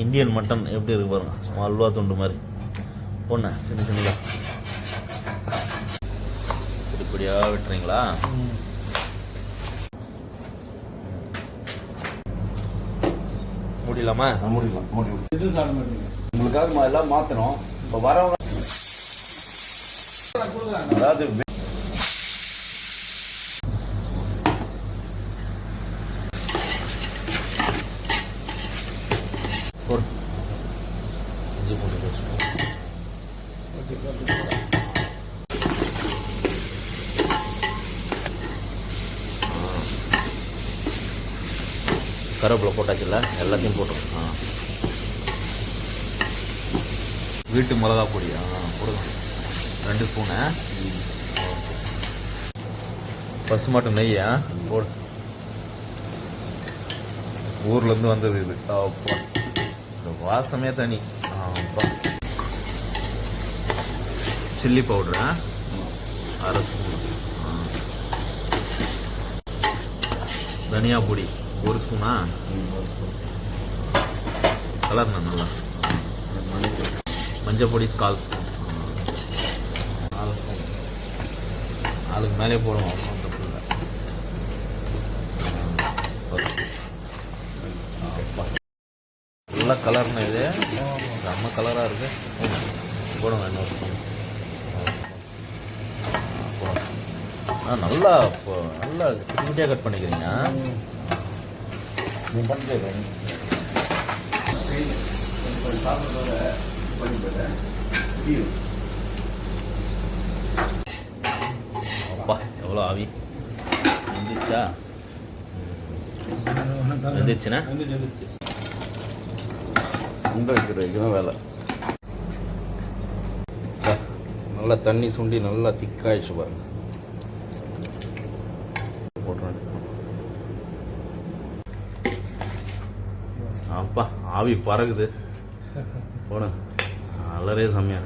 Indian mutton எப்படி இருக்கு பாருங்க, சும்மா அல்வா துண்டு மாதிரி பொண்ணு சின்ன சின்னதா இப்படியாக விட்டுறீங்களா? முடியலாமா? முடியலாம். உங்களுக்காக எல்லாம் மாற்றணும். இப்போ வரவங்க அதாவது இஞ்சி பூண்டு பேஸ்ட் கருவேப்பிலை போட்டாச்சுல்ல, எல்லாத்தையும் போட்டுரும். வீட்டு மிளகா பொடி போடுங்க 2 ஸ்பூனு. பசுமாட்டு நெய் போடு. ஊர்லேருந்து வந்தது இது. அப்பா இந்த வாசமே தனி. அப்புறம் சில்லி பவுட்ரு 1/2 ஸ்பூன். தனியா பொடி 1 ஸ்பூனா. கலர்ண்ணா நல்லா. மஞ்சள் பொடி 1/4 ஸ்பூன். 4 ஸ்பூன். 4க்கு மேலே போடுவோம். நல்லா கலர்னா இது செம்ம கலராக இருக்கு. போடுங்க இன்னொரு ஸ்பூன். நல்லா நல்லா குட்டி குட்டியாக கட் பண்ணிக்கிறீங்க. அப்பா எவ்வளோ ஆவி வந்துச்சா? வந்துச்சுன்னா சுண்டை வைக்கிற வரைக்கும் தான் வேலை. நல்லா தண்ணி சுண்டி நல்லா திக்காயிடுச்சு பாருங்க. போட்டுறேன். அப்பா ஆவி பறகுது. போன அலரே செம்மையா.